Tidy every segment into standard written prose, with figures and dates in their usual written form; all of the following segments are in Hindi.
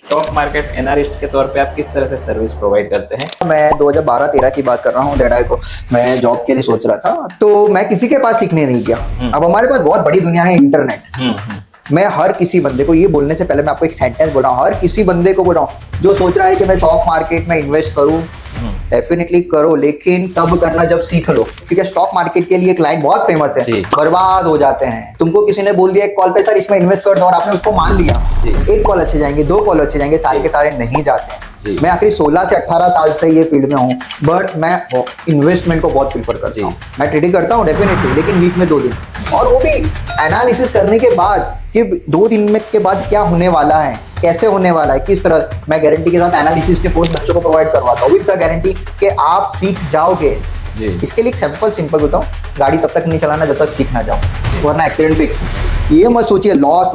स्टॉक मार्केट एनालिस्ट के तौर पे आप किस तरह से सर्विस प्रोवाइड करते हैं? मैं 2012-13 की बात कर रहा हूँ। डेढ़ को मैं जॉब के लिए सोच रहा था, तो मैं किसी के पास सीखने नहीं गया। अब हमारे पास बहुत बड़ी दुनिया है, इंटरनेट। मैं हर किसी बंदे को, ये बोलने से पहले मैं आपको एक सेंटेंस बोल रहा हूँ, हर किसी बंदे को बोल रहा हूँ जो सोच रहा है कि मैं स्टॉक मार्केट में इन्वेस्ट करूँ, डेफिनेटली करो, लेकिन तब करना जब सीख लो। क्योंकि स्टॉक मार्केट के लिए एक लाइन बहुत फेमस है, बर्बाद हो जाते हैं। तुमको किसी ने बोल दिया एक कॉल पे सर इसमें इन्वेस्ट कर दो, और आपने उसको मान लिया, एक कॉल अच्छे जाएंगे, दो कॉल अच्छे जाएंगे, सारे के सारे नहीं जाते हैं। मैं आखिरी 16 से 18 साल से ये फील्ड में हूँ, बट मैं इन्वेस्टमेंट को बहुत प्रीफर करता हूँ। मैं ट्रेडिंग करता हूँ डेफिनेटली, लेकिन वीक में 2 दिन, और वो भी एनालिसिस करने के बाद कि 2 दिन में के बाद क्या होने वाला है, कैसे होने वाला है, किस तरह। मैं गारंटी के साथ एनालिसिस के कोर्स बच्चों को प्रोवाइड करवाता हूँ, विद द गारंटी कि आप सीख जाओगे। इसके लिए सिंपल बताऊं, गाड़ी तब तक नहीं चलाना जब तक सीख ना जाओ, वरना एक्सीडेंट फिक्स। ये मत सोचिए लॉस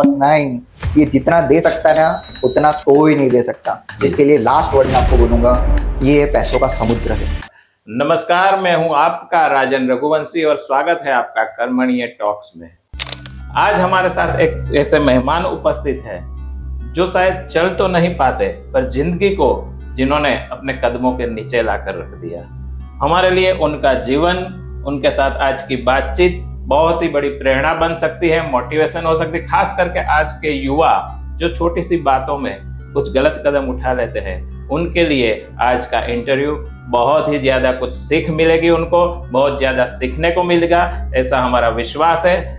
नहीं, ये जितना दे सकता है ना उतना कोई नहीं दे सकता। इसके लिए लास्ट वर्ड मैं आपको बोलूंगा, ये पैसों का समुद्र है। नमस्कार, मैं हूं आपका राजन रघुवंशी और स्वागत है आपका कर्मणीय टॉक्स में। आज हमारे साथ एक ऐसे मेहमान उपस्थित है जो शायद चल तो नहीं पाते, पर जिंदगी को जिन्होंने अपने कदमों के नीचे लाकर रख दिया। हमारे लिए उनका जीवन, उनके साथ आज की बातचीत बहुत ही बड़ी प्रेरणा बन सकती है, मोटिवेशन हो सकती है। खास करके आज के युवा जो छोटी सी बातों में कुछ गलत कदम उठा लेते हैं, उनके लिए आज का इंटरव्यू बहुत ही ज्यादा कुछ सीख मिलेगी, उनको बहुत ज्यादा सीखने को मिलेगा, ऐसा हमारा विश्वास है।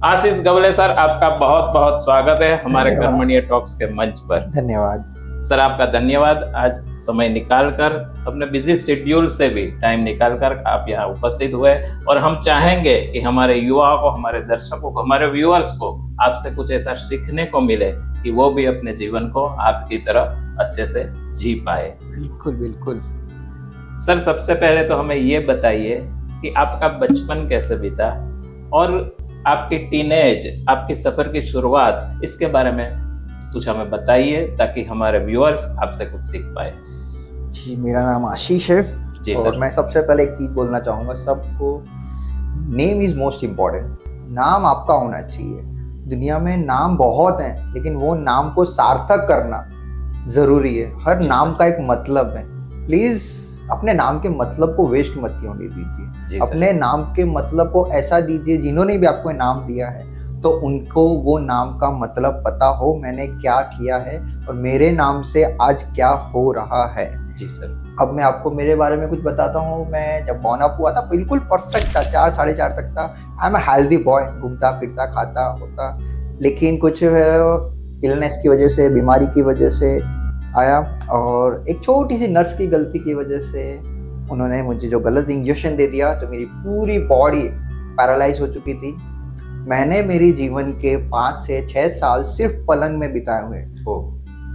आशीष गवले सर, आपका बहुत बहुत स्वागत है हमारे कर्मणीय टॉक्स के मंच पर। धन्यवाद सर, आपका धन्यवाद। आज समय निकालकर, अपने बिजी शेड्यूल से भी टाइम निकालकर आप यहाँ उपस्थित हुए, और हम चाहेंगे कि हमारे युवाओं को, हमारे दर्शकों को, हमारे व्यूअर्स को आपसे कुछ ऐसा सीखने को मिले कि वो भी अपने जीवन को आपकी तरह अच्छे से जी पाए। बिल्कुल। सर, सबसे पहले तो हमें ये बताइए कि आपका बचपन कैसे बीता, और आपकी टीनेज, आपकी सफर की शुरुआत, इसके बारे में कुछ हमें बताइए ताकि हमारे व्यूअर्स आपसे कुछ सीख पाए। जी, मेरा नाम आशीष है। जी और सर। मैं सबसे पहले एक चीज बोलना चाहूंगा सबको, नेम इज मोस्ट इम्पोर्टेंट। नाम आपका होना चाहिए। दुनिया में नाम बहुत हैं, लेकिन वो नाम को सार्थक करना जरूरी है। हर नाम का एक मतलब है। प्लीज अपने नाम के मतलब को वेस्ट मत होने दीजिए। अपने नाम के मतलब को ऐसा दीजिए, जिन्होंने भी आपको नाम दिया है तो उनको वो नाम का मतलब पता हो, मैंने क्या किया है और मेरे नाम से आज क्या हो रहा है। जी सर। अब मैं आपको मेरे बारे में कुछ बताता हूँ। मैं जब बॉर्न अप हुआ था बिल्कुल परफेक्ट था, 4 साढ़े 4 तक था। आई एम अ हेल्दी बॉय, घूमता फिरता खाता होता, लेकिन कुछ इलनेस की वजह से, बीमारी की वजह से आया, और एक छोटी सी नर्स की गलती की वजह से उन्होंने मुझे जो गलत इंजेक्शन दे दिया, तो मेरी पूरी बॉडी पैरालाइज हो चुकी थी। मैंने मेरी जीवन के 5 से 6 साल सिर्फ पलंग में बिताए हुए,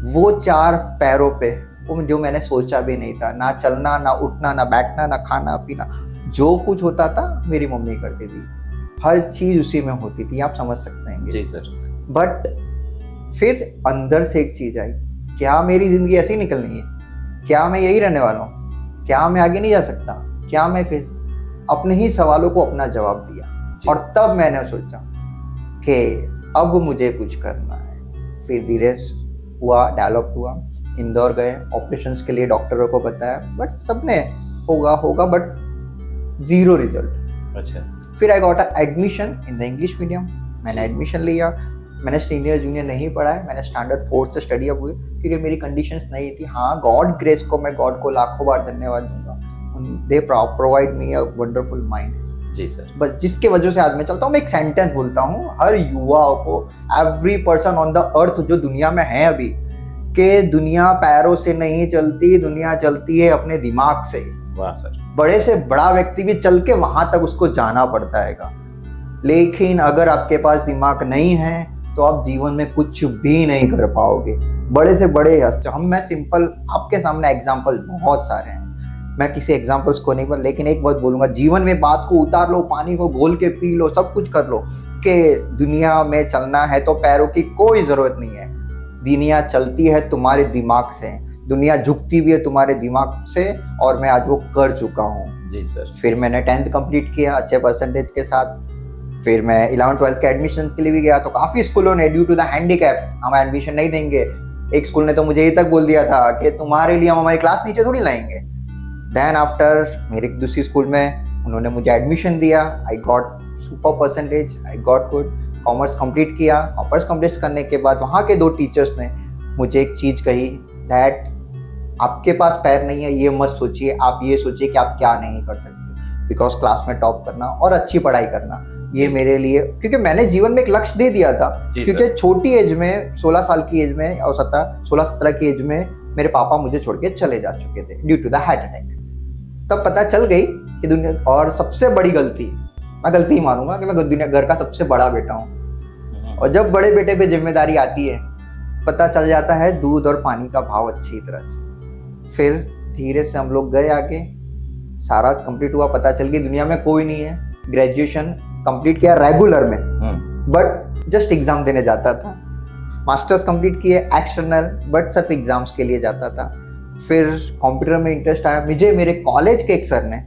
वो 4 पैरों पे, वो जो मैंने सोचा भी नहीं था। ना चलना, ना उठना, ना बैठना, ना खाना पीना, जो कुछ होता था मेरी मम्मी करती थी। हर चीज उसी में होती थी, आप समझ सकते हैं। जी सर। बट फिर अंदर से एक चीज आई, क्या मेरी जिंदगी ऐसी निकलनी है? क्या मैं यही रहने वाला हूँ? क्या मैं आगे नहीं जा सकता? क्या मैं अपने ही सवालों को अपना जवाब दिया, और तब मैंने सोचा कि अब मुझे कुछ करना है। फिर धीरे हुआ, डेवलप हुआ, इंदौर गए, ऑपरेशंस के लिए डॉक्टरों को बताया, बट सबने होगा बट 0 रिजल्ट। अच्छा। फिर I got admission in the English medium. मैंने एडमिशन लिया। मैंने सीनियर जूनियर नहीं पढ़ा है, मैंने स्टैंडर्ड 4 से स्टडी अप हुई, क्योंकि मेरी कंडीशंस नहीं थी। हाँ, गॉड ग्रेस को मैं गॉड को लाखों बार धन्यवाद दूंगा। They provide me a wonderful mind. जी सर। बस जिसके वजह से आज मैं चलता हूँ। मैं एक सेंटेंस बोलता हूँ हर युवाओं को, एवरी पर्सन ऑन द अर्थ जो दुनिया में है अभी, कि दुनिया पैरों से नहीं चलती, दुनिया चलती है अपने दिमाग से। वाह सर। बड़े से बड़ा व्यक्ति भी चल के वहां तक उसको जाना पड़ता है, लेकिन अगर आपके पास दिमाग नहीं है तो आप जीवन में कुछ भी नहीं कर पाओगे। बड़े से बड़े मैं सिंपल आपके सामने एग्जाम्पल बहुत सारे हैं, मैं किसी एग्जाम्पल्स को नहीं, लेकिन एक बात बोलूंगा, जीवन में बात को उतार लो, पानी को घोल के पी लो, सब कुछ कर लो, कि दुनिया में चलना है तो पैरों की कोई जरूरत नहीं है। दुनिया चलती है तुम्हारे दिमाग से, दुनिया झुकती भी है तुम्हारे दिमाग से, और मैं आज वो कर चुका हूँ। जी सर। फिर मैंने 10th कंप्लीट किया अच्छे परसेंटेज के साथ। फिर मैं 11th 12th के एडमिशन के लिए भी गया, तो काफ़ी स्कूलों ने ड्यू टू द हैंडीकैप हमें एडमिशन नहीं देंगे, एक स्कूल ने तो मुझे ये तक बोल दिया था कि तुम्हारे लिए हम हमारी क्लास नीचे थोड़ी लाएंगे। देन आफ्टर मेरे दूसरी स्कूल में उन्होंने मुझे एडमिशन दिया, I got super percentage, I got good, commerce complete किया। कॉमर्स कंप्लीट करने के बाद वहाँ के 2 टीचर्स ने मुझे एक चीज़ कही, दैट आपके पास पैर नहीं है ये मत सोचिए, आप ये सोचिए कि आप क्या नहीं कर सकते। बिकॉज क्लास में टॉप करना और अच्छी पढ़ाई करना ये मेरे लिए, क्योंकि मैंने जीवन में एक लक्ष्य दे दिया था। क्योंकि छोटी एज में 16 साल की एज में और 16-17 की एज में मेरे पापा मुझे छोड़ के चले जा चुके थे due to the heart attack. तब पता चल गई कि दुनिया, और सबसे बड़ी गलती, मैं गलती ही मानूंगा कि मैं दुनिया घर का सबसे बड़ा बेटा हूँ। और जब बड़े बेटे पे जिम्मेदारी आती है पता चल जाता है दूध और पानी का भाव अच्छी तरह से। फिर धीरे से हम लोग गए आगे, सारा कंप्लीट हुआ, पता चल गई दुनिया में कोई नहीं है। ग्रेजुएशन कंप्लीट किया रेगुलर में, बट जस्ट एग्जाम देने जाता था। मास्टर्स कंप्लीट किए एक्सटर्नल, बट सिर्फ एग्जाम्स के लिए जाता था। फिर कंप्यूटर में इंटरेस्ट आया मुझे। मेरे कॉलेज के एक सर ने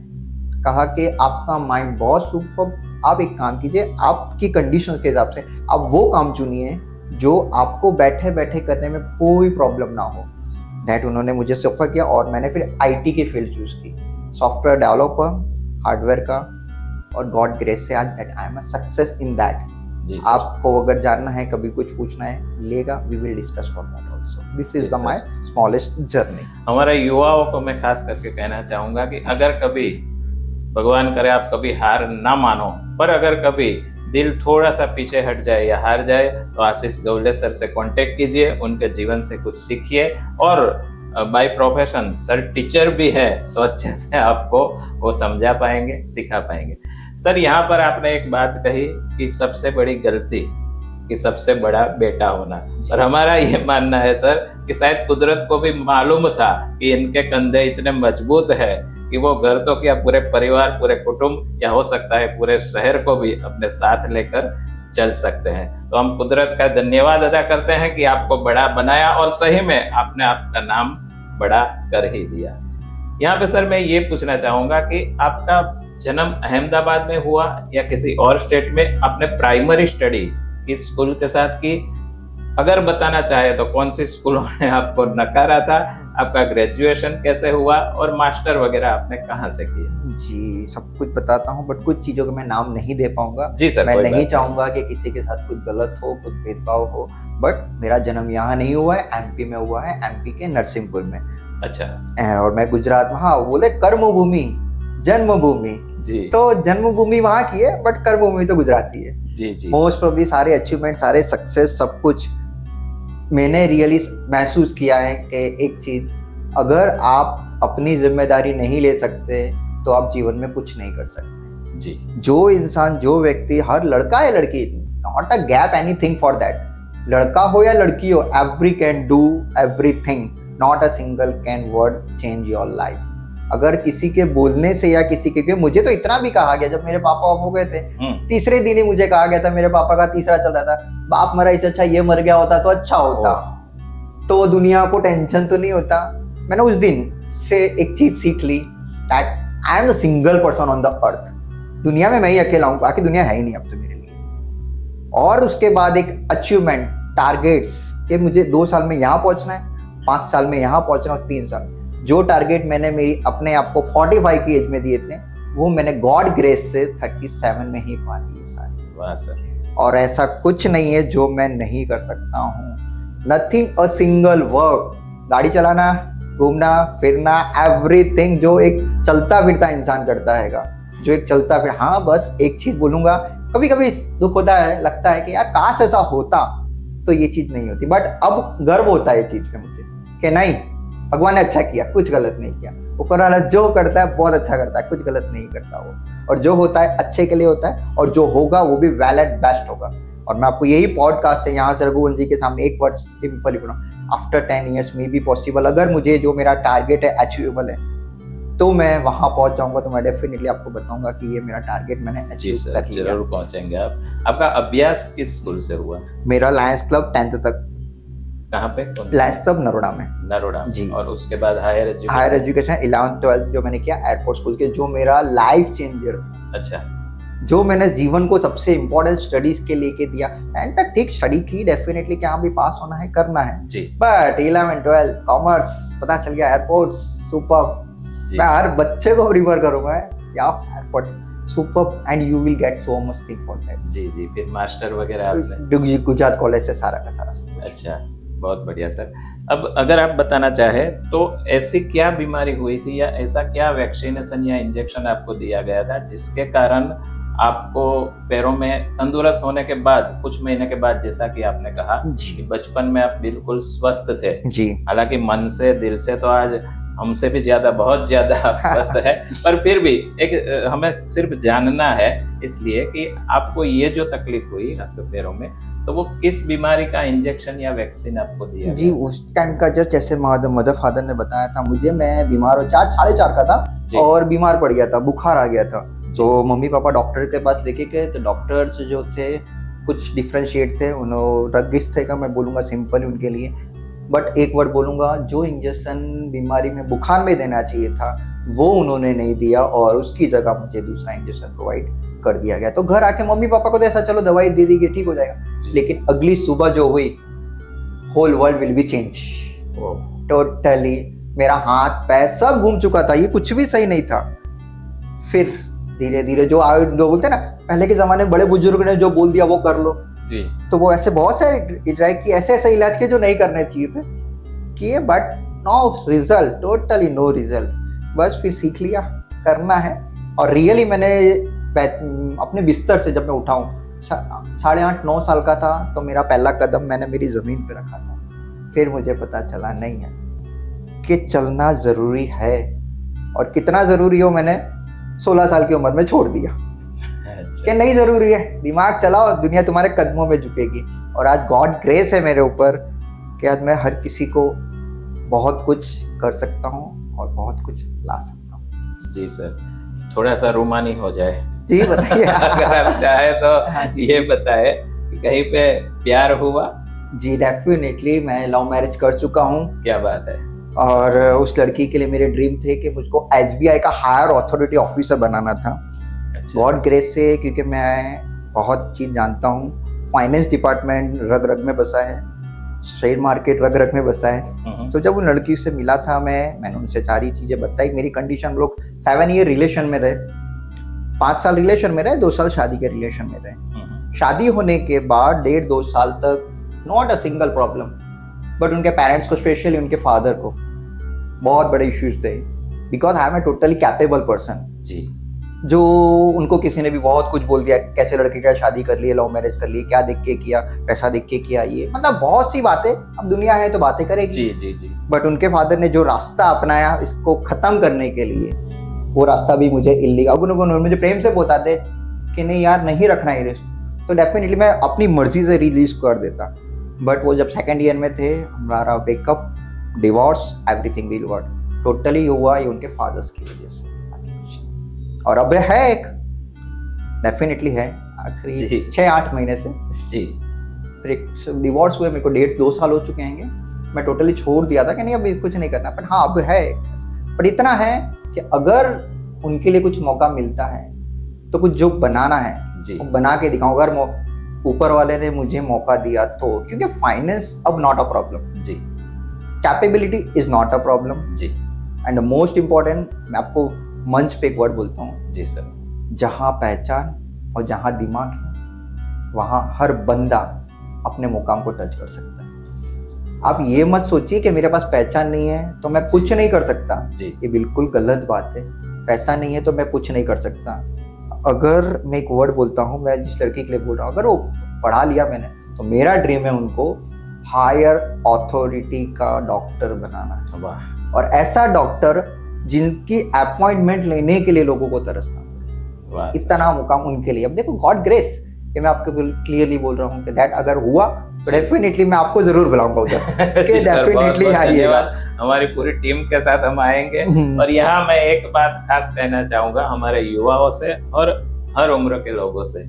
कहा कि आपका माइंड बहुत सुपर, आप एक काम कीजिए, आपकी कंडीशंस के हिसाब से आप वो काम चुनिए जो आपको बैठे बैठे करने में कोई प्रॉब्लम ना हो। दैट उन्होंने मुझे सफर किया और मैंने फिर आईटी की फील्ड चूज की, सॉफ्टवेयर डेवलपर, हार्डवेयर का, और गॉड ग्रेस से आज that I am a success in that. आपको अगर जानना है, कभी कुछ पूछना है, लेगा, we will discuss for that also. This is the my smallest journey. हमारे युवाओं को मैं खास करके कहना चाहूंगा कि अगर कभी भगवान करे आप कभी हार ना मानो, पर अगर कभी दिल थोड़ा सा पीछे हट जाए या हार जाए तो आशीष गवले सर से कांटेक्ट कीजिए, उनके जीवन से कुछ सीखिए। और बाय प्रोफेशन सर टीचर भी है तो अच्छे से आपको वो समझा पाएंगे, सिखा पाएंगे। सर यहाँ पर आपने एक बात कही कि सबसे बड़ी गलती कि सबसे बड़ा बेटा होना, और हमारा ये मानना है सर कि शायद कुदरत को भी मालूम था कि इनके कंधे इतने मजबूत है कि वो घर तो क्या पूरे परिवार, पूरे कुटुंब, या हो सकता है पूरे शहर को भी अपने साथ लेकर चल सकते हैं। तो हम कुदरत का धन्यवाद अदा करते हैं कि आपको बड़ा बनाया और सही में आपने आपका नाम बड़ा कर ही दिया। यहाँ पे सर मैं ये पूछना चाहूंगा कि आपका जन्म अहमदाबाद में हुआ या किसी और स्टेट में? आपने प्राइमरी स्टडी किस स्कूल के साथ की? अगर बताना चाहे तो कौन सी स्कूलों ने आपको नकारा था? आपका ग्रेजुएशन कैसे हुआ और मास्टर वगैरह आपने कहाँ से किया? जी सब कुछ बताता हूँ, बट कुछ चीजों का मैं नाम नहीं दे पाऊंगा। जी सर, मैं नहीं चाहूंगा कि किसी के साथ कुछ गलत हो, कुछ भेदभाव हो। बट मेरा जन्म यहाँ नहीं हुआ है, एमपी में हुआ है, एमपी के नरसिंहपुर में। अच्छा। और मैं गुजरात में, हाँ बोले कर्मभूमि जन्मभूमि, जी तो जन्मभूमि वहाँ की है बट कर्मभूमि तो गुजरात की है। जी जी। मोस्ट प्रोबेबली सारे अचीवमेंट, सारे सक्सेस, सब कुछ मैंने रियली महसूस किया है कि एक चीज, अगर आप अपनी जिम्मेदारी नहीं ले सकते तो आप जीवन में कुछ नहीं कर सकते। जी। जो इंसान, जो व्यक्ति, हर लड़का या लड़की, not a gap anything for that, लड़का हो या लड़की हो, every can do everything, not a single can word change your life. अगर किसी के बोलने से या किसी के, मुझे तो इतना भी कहा गया, जब मेरे पापा हो गए थे तीसरे दिन ही मुझे कहा गया था, मेरे पापा का तीसरा चल रहा था, बाप मरा इससे अच्छा ये मर गया होता तो अच्छा होता, तो दुनिया को टेंशन तो नहीं होता। मैंने उस दिन से एक चीज सीख ली, that I am the single person on the earth. दुनिया में मैं ही अकेला हूँ, बाकी दुनिया है ही नहीं अब तो मेरे लिए। और उसके बाद एक अचीवमेंट, टारगेट्स कि मुझे 2 साल में यहाँ पहुंचना है, 5 साल में यहाँ पहुंचना है, 3 साल। जो टारगेट मैंने मेरी अपने आप को 45 की एज में दिए थे, वो मैंने गॉड ग्रेस से 37 में ही पा लिए सारे। वाह सर। और ऐसा कुछ नहीं है जो मैं नहीं कर सकता हूँ। नथिंग अ सिंगल वर्क, गाड़ी चलाना, घूमना फिरना, एवरीथिंग जो एक चलता फिरता इंसान करता हैगा, जो एक चलता फिर, हाँ बस एक चीज बोलूंगा, कभी कभी दुख होता है, लगता है कि यार काश ऐसा होता तो ये चीज नहीं होती, बट अब गर्व होता है ये चीज पे मुझे कि नहीं, भगवान ने अच्छा किया, कुछ गलत नहीं किया। ऊपर वाला जो करता है बहुत अच्छा करता है, कुछ गलत नहीं करता वो, और जो होता है अच्छे के लिए होता है, और जो होगा वो भी वेल एंड बेस्ट होगा। और मैं आपको यही पॉडकास्ट से यहाँ से रघुवंशी के सामने एक वर्ड सिंपल बोला, आफ्टर 10 years में भी पॉसिबल, अगर मुझे जो मेरा टारगेट है अचीवेबल है तो मैं वहां पहुंच जाऊंगा, तो मैं डेफिनेटली आपको बताऊंगा कि ये मेरा टारगेट मैंने अचीव कर लिया। जरूर पहुंचेंगे आप। आपका अभ्यास किस स्कूल से हुआ? मेरा लायंस क्लब 10th तक। कहाँ पे? लायंस क्लब नरोडा में। नरोडा जी। और उसके बाद higher education? Higher education 11th 12th जो मैंने किया एयरपोर्ट स्कूल के, जो मेरा लाइफ चेंजर था। अच्छा। जो मैंने जीवन को सबसे इम्पोर्टेंट स्टडीज के लेके दिया, एंड तक ठीक स्टडी की डेफिनेटली कि हाँ भी पास होना है, करना है जी बट 11 12 कॉमर्स पता चल गया एयरपोर्ट सुपर। जी मैं हर बच्चे को प्रीफर करूंगा या airport super and you will get so much thing for that. जी जी फिर मास्टर वगैरह आपने? गुजरात कॉलेज से सारा का सारा सब कुछ। अच्छा, बहुत बढ़िया सर। अब अगर आप बताना चाहे तो ऐसी क्या बीमारी हुई थी या ऐसा क्या वैक्सीनेशन या इंजेक्शन आपको दिया गया था जिसके कारण आपको पैरों में तंदुरुस्त होने के बाद कुछ महीने के बाद, जैसा कि आपने कहा जी कि बचपन में आप बिल्कुल स्वस्थ थे, जी हालांकि मन से दिल से तो आज हमसे भी ज्यादा, बहुत ज्यादा आप स्वस्थ है, पर फिर भी एक हमें सिर्फ जानना है इसलिए कि आपको ये जो तकलीफ हुई आपके पैरों में, तो वो किस बीमारी का इंजेक्शन या वैक्सीन आपको दिया जी गया? उस टाइम का जैसे मदर फादर ने बताया था मुझे, मैं बीमार हो 4 साढ़े 4 का जी। था और बीमार पड़ गया था, बुखार आ गया था। तो मम्मी पापा डॉक्टर के पास लेके गए, तो डॉक्टर्स जो थे कुछ डिफ्रेंशिएट थे, उन्होंने ड्रगिस्ट थे का मैं बोलूँगा सिंपल उनके लिए, बट एक वर्ड बोलूँगा, जो इंजेक्शन बीमारी में बुखार में देना चाहिए था वो उन्होंने नहीं दिया और उसकी जगह मुझे दूसरा इंजेक्शन प्रोवाइड कर दिया गया। तो घर आके मम्मी पापा को तो ऐसा चलो दवाई दे दी कि ठीक हो जाएगा, लेकिन अगली सुबह जो हुई whole world will be change totally. मेरा हाथ पैर सब घूम चुका था, ये कुछ भी सही नहीं था। फिर धीरे धीरे जो बोलते हैं ना, पहले के जमाने में बड़े बुजुर्ग ने जो बोल दिया वो कर लो जी, तो वो ऐसे बहुत सारे ट्राई किए, ऐसे ऐसे इलाज किए जो नहीं करने चाहिए थे किए, but no result, totally no result. बस फिर सीख लिया करना है। और रियली मैंने अपने बिस्तर से जब मैं उठाऊं 8.5-9 साल का था, तो मेरा पहला कदम मैंने मेरी जमीन पे रखा था। फिर मुझे पता चला नहीं है कि चलना जरूरी है, और कितना जरूरी हो मैंने 16 साल की उम्र में छोड़ दिया कि नहीं जरूरी है, दिमाग चलाओ, दुनिया तुम्हारे कदमों में झुकेगी। और आज गॉड ग्रेस है मेरे ऊपर कि आज मैं हर किसी को बहुत कुछ कर सकता हूँ और बहुत कुछ ला सकता हूँ। जी सर, थोड़ा सा रूमानी हो जाए जी बताइए। अगर आप चाहे तो हाँ जी। ये बताए कि कहीं पे प्यार हुआ? जी डेफिनेटली, मैं लव मैरिज कर चुका हूँ, क्या बात है। और उस लड़की के लिए मेरे ड्रीम थे कि मुझको SBI का हायर अथॉरिटी ऑफिसर बनाना था। अच्छा, गॉड ग्रेस से, क्योंकि मैं बहुत चीज़ जानता हूँ, फाइनेंस डिपार्टमेंट रग रग में बसा है, शेयर मार्केट रग रग में बसा है। तो जब उन लड़की से मिला था मैंने उनसे सारी चीज़ें बताई। मेरी कंडीशन, हम लोग 7 ईयर रिलेशन में रहे, 5 साल रिलेशन में रहे, 2 साल शादी के रिलेशन में रहे। शादी होने के बाद 1.5-2 साल तक not a single problem, but उनके पेरेंट्स को, स्पेशली उनके फादर को बहुत बड़े इश्यूज थे, because I am a totally capable person. जी, जो उनको किसी ने भी बहुत कुछ बोल दिया, कैसे लड़के का शादी कर लिए, लव मैरिज कर लिए, क्या देख के किया, पैसा देख के किया, ये मतलब बहुत सी बातें। अब दुनिया है तो बातें करेगी। जी जी जी। बट उनके फादर ने जो रास्ता अपनाया इसको खत्म करने के लिए, वो रास्ता भी मुझे इल्लीगल, मुझे प्रेम से बताते कि नहीं यार नहीं रखना है रिस्क, तो डेफिनेटली मैं अपनी मर्जी से रिलीज कर देता। बट वो जब 2nd ईयर में थे, हमारा breakup, divorce, everything will word totally हुआ, ये उनके फादर्स की वजह से। और अब है एक, डेफिनेटली है, आखिरी 6-8 महीने से जी डिवोर्स हुए, मेरे को 1.5-2 साल हो चुके हैं। मैं टोटली छोड़ दिया था कि नहीं अब कुछ नहीं करना, बट हाँ अब है। बट इतना है कि अगर उनके लिए कुछ मौका मिलता है तो कुछ जो बनाना है जी, वो बना के दिखाऊं। अगर ऊपर वाले ने मुझे मौका दिया तो, क्योंकि फाइनेंस अब नॉट अ प्रॉब्लम, जी capability is not a problem, जी एंड मोस्ट इम्पॉर्टेंट, मैं आपको मंच पे एक वर्ड बोलता हूँ, जी सर, जहाँ पहचान और जहाँ दिमाग है वहाँ हर बंदा अपने मुकाम को टच कर सकता है। आप ये मत सोचिए कि मेरे पास पहचान नहीं है तो मैं कुछ नहीं कर सकता, जी, ये बिल्कुल गलत बात है। पैसा नहीं है तो मैं कुछ नहीं कर सकता। अगर मैं एक वर्ड बोलता हूँ, मैं जिस लड़की के लिए बोल रहा हूँ, अगर वो पढ़ा लिया मैंने, तो मेरा ड्रीम है उनको हायर अथॉरिटी का डॉक्टर बनाना है। वाह, और ऐसा डॉक्टर जिनकी अपॉइंटमेंट लेने के लिए लोगों को तरसना पड़े, वाह, इतना मुकाम उनके लिए। अब देखो गॉड ग्रेस, कि मैं आपको क्लियरली बोल रहा हूँ कि दैट अगर हुआ तो डेफिनेटली मैं आपको जरूर बुलाऊंगा उधर कि डेफिनेटली आइएगा। हमारी पूरी टीम के साथ हम आएंगे। और यहाँ मैं एक बात खास कहना चाहूंगा हमारे युवाओं से और हर उम्र के लोगों से,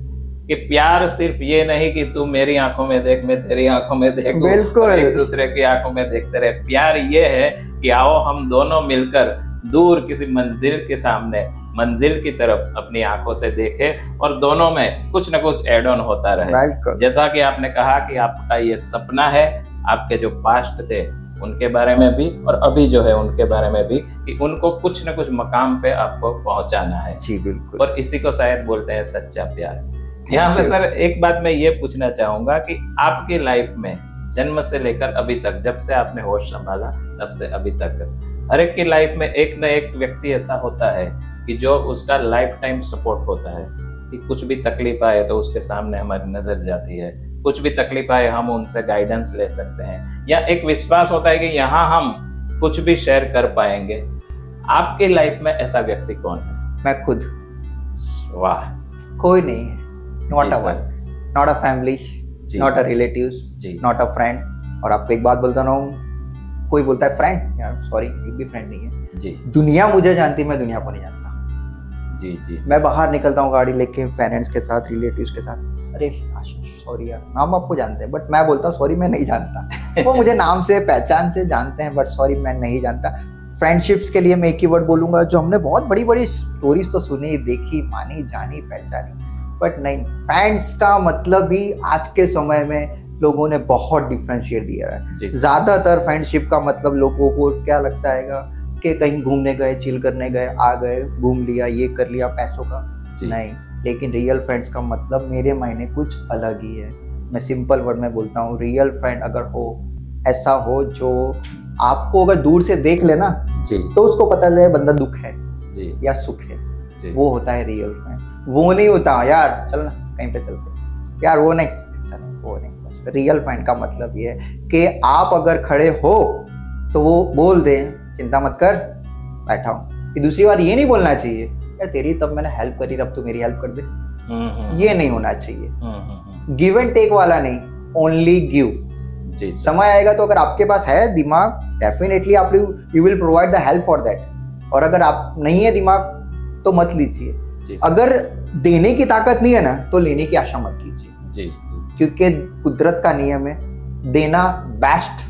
कि प्यार सिर्फ ये नहीं कि तू मेरी आंखों में देख, मैं तेरी आंखों में देखूं, बिल्कुल, एक दूसरे की आंखों में देखते रहे। प्यार ये है कि आओ हम दोनों मिलकर दूर किसी मंजिल के सामने मंजिल की तरफ अपनी आंखों से देखे और दोनों में कुछ न कुछ एड ऑन होता रहे। बिल्कुल। जैसा कि आपने कहा कि आपका ये सपना है, आपके जो पास्ट थे उनके बारे में भी और अभी जो है उनके बारे में भी, कि उनको कुछ न कुछ मकाम पे आपको पहुंचाना है। जी बिल्कुल। और इसी को शायद बोलते हैं सच्चा प्यार। यहाँ पे सर एक बात मैं ये पूछना चाहूंगा कि आपकी लाइफ में जन्म से लेकर अभी तक, जब से आपने होश संभाला तब से अभी तक, हर एक की लाइफ में एक न एक व्यक्ति ऐसा होता है कि जो उसका लाइफ टाइम सपोर्ट होता है, कि कुछ भी तकलीफ आए तो उसके सामने हमारी नजर जाती है, कुछ भी तकलीफ आए हम उनसे गाइडेंस ले सकते हैं, या एक विश्वास होता है कि यहाँ हम कुछ भी शेयर कर पाएंगे। आपकी लाइफ में ऐसा व्यक्ति कौन है? मैं खुद। वाह। कोई नहीं है। नॉट जी a sir. One, not a family, जी। नॉट अ रिलेटिव्स, जी। Not a friend. और आपको एक बात बोलता रहा हूँ, कोई बोलता है फ्रेंड, यार सॉरी, एक भी फ्रेंड नहीं है। जी दुनिया मुझे जानती, मैं दुनिया को नहीं जानता। जी जी मैं बाहर निकलता हूँ गाड़ी लेके, पेरेंट्स के साथ, रिलेटिव्स के साथ, अरे सॉरी यार, नाम आपको जानते हैं, बट मैं बोलता हूँ सॉरी मैं नहीं जानता। वो मुझे नाम से पहचान से जानते हैं, बट सॉरी मैं नहीं जानता। फ्रेंडशिप्स के लिए मैं एक ही वर्ड बोलूंगा, जो हमने बहुत बड़ी बड़ी स्टोरीज तो सुनी, देखी, मानी, जानी, पहचानी, बट नहीं, फ्रेंड्स का मतलब ही आज के समय में लोगों ने बहुत डिफरेंशिएट दिया है। जी। ज्यादातर फ्रेंडशिप का मतलब लोगों को क्या लगता है कि कहीं घूमने गए, चिल करने गए, आ गए, घूम लिया, ये कर लिया, पैसों का नहीं। लेकिन रियल फ्रेंड्स का मतलब मेरे मायने कुछ अलग ही है। मैं सिंपल वर्ड में बोलता हूँ, रियल फ्रेंड अगर हो, ऐसा हो जो आपको अगर दूर से देख ले ना जी तो उसको पता चले बंदा दुख है जी या सुख है, जी। वो होता है रियल फ्रेंड। वो नहीं होता यार चल ना कहीं पे चलते यार, वो नहीं, ऐसा नहीं, वो नहीं। बस रियल फ्रेंड का मतलब ये है कि आप अगर खड़े हो तो वो बोल दे चिंता मत कर, बैठा हूँ। कि दूसरी बार ये नहीं बोलना चाहिए यार तेरी तब मैंने हेल्प करी, तब तू मेरी हेल्प कर दे। ये नहीं होना चाहिए। गिव एंड टेक वाला नहीं, ओनली गिव। जी। समय आएगा तो अगर आपके पास है दिमाग, डेफिनेटली आप you will provide the help for that. और अगर आप नहीं है दिमाग तो मत लीजिए। अगर देने की ताकत नहीं है ना तो लेने की आशा मत कीजिए। जी जी। क्योंकि कुदरत का नियम है, देना बेस्ट,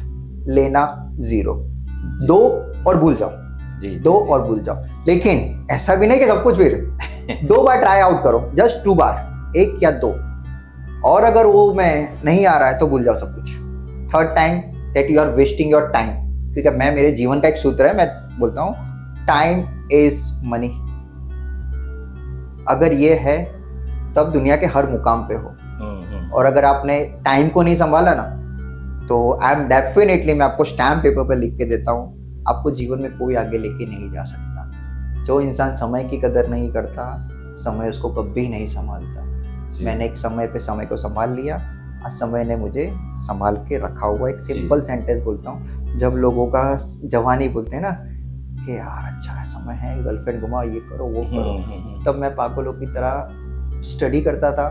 लेना जीरो। दो और भूल जाओ, जी। दो और भूल जाओ। लेकिन ऐसा भी नहीं कि सब कुछ फिर 2 बार ट्राई आउट करो, जस्ट 2 बार, 1 या 2। और अगर वो मैं नहीं आ रहा है तो भूल जाओ सब कुछ। Third time that you are wasting your time. क्योंकि मैं, मेरे जीवन का एक सूत्र है, मैं बोलता हूँ टाइम इज मनी। अगर ये है तब दुनिया के हर मुकाम पे हो। और अगर आपने टाइम को नहीं संभाला ना तो आई एम डेफिनेटली, मैं आपको स्टैम्प पेपर पर लिख के देता हूँ, आपको जीवन में कोई आगे लेके नहीं जा सकता। जो इंसान समय की कदर नहीं करता, समय उसको कभी नहीं संभालता। मैंने एक समय पे समय को संभाल लिया, आज समय ने मुझे संभाल के रखा हुआ। एक सिंपल सेंटेंस बोलता हूँ, जब लोगों का जवानी बोलते हैं ना कि यार अच्छा है, समय है, गर्लफ्रेंड घुमाओ, ये करो वो करो, तब मैं पागलों की तरह स्टडी करता था।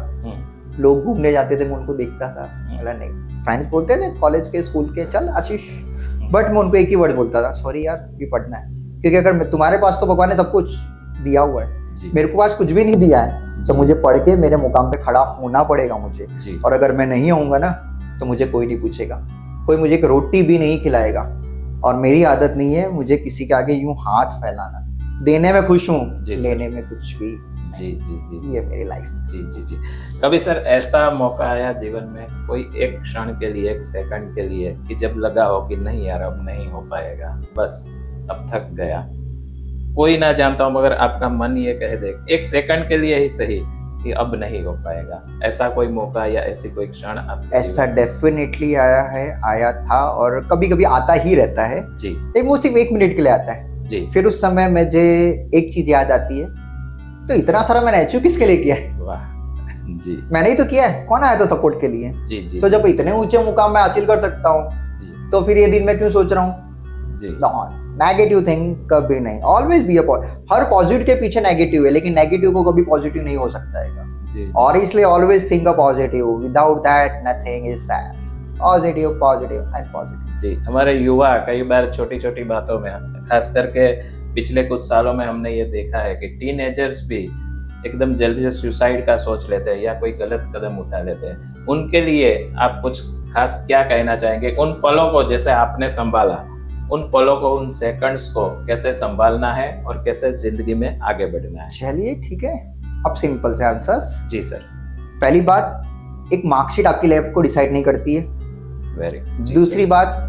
लोग घूमने जाते थे, मैं उनको देखता था, बोला नहीं। फ्रेंड्स बोलते थे कॉलेज के, स्कूल के, चल आशीष, बट मैं उनको एक ही वर्ड बोलता था, सॉरी यार भी पढ़ना है। क्योंकि अगर तुम्हारे पास तो भगवान ने सब कुछ दिया हुआ है, मेरे को पास कुछ भी नहीं दिया है, तो मुझे पढ़ के मेरे मुकाम पे खड़ा होना पड़ेगा मुझे। और अगर मैं नहीं होऊंगा ना तो मुझे कोई नहीं पूछेगा, कोई मुझे एक रोटी भी नहीं खिलाएगा। और मेरी आदत नहीं है मुझे किसी के आगे यूं हाथ फैलाना। देने में खुश हूँ, लेने में कुछ भी। जी जी जी, ये मेरी लाइफ। जी जी जी। कभी सर ऐसा मौका आया जीवन में, कोई एक क्षण के लिए, एक सेकंड के लिए, कि जब लगा हो कि नहीं यार अब नहीं हो पाएगा, बस अब थक गया, कोई ना जानता हूँ मगर आपका मन ये कह दे एक सेकंड के लिए ही सही कि अब नहीं हो पाएगा, ऐसा कोई मौका या ऐसी कोई क्षण आप? ऐसा डेफिनेटली आया है, आया था, और कभी कभी आता ही रहता है जी। लेकिन वो सिर्फ 1 मिनट के लिए आता है जी। फिर फिर उस समय मुझे एक चीज याद आती है, तो इतना सारा मैंने अचीव किसके लिए किया है? वाह जी। मैंने ही तो किया है, कौन आया था सपोर्ट के लिए? जी जी। तो जब इतने ऊंचे मुकाम मैं हासिल कर सकता हूँ तो फिर ये दिन मैं क्यों सोच रहा हूँ? जी। नेगेटिव थिंग कभी नहीं, ऑलवेज बी हर पॉजिटिव के पीछे नेगेटिव है, लेकिन नेगेटिव को कभी पॉजिटिव नहीं हो सकता है। जी। और इसलिए always think a positive, without that nothing is that. Positive positive and positive. जी। हमारे युवा कई बार छोटी छोटी बातों में, खास करके पिछले कुछ सालों में हमने ये देखा है कि टीनेजर्स भी एकदम जल्दी से सुसाइड का सोच लेते हैं या कोई गलत कदम उठा लेते हैं। उनके लिए आप कुछ खास क्या कहना चाहेंगे? उन पलों को जैसे आपने संभाला उन पलों को, उन सेकंड्स को कैसे संभालना है और कैसे जिंदगी में आगे बढ़ना है। चलिए ठीक है, अब सिंपल से आंसर्स। जी सर। पहली बात, एक मार्कशीट आपकी लाइफ को डिसाइड नहीं करती है। वेरी। दूसरी बात,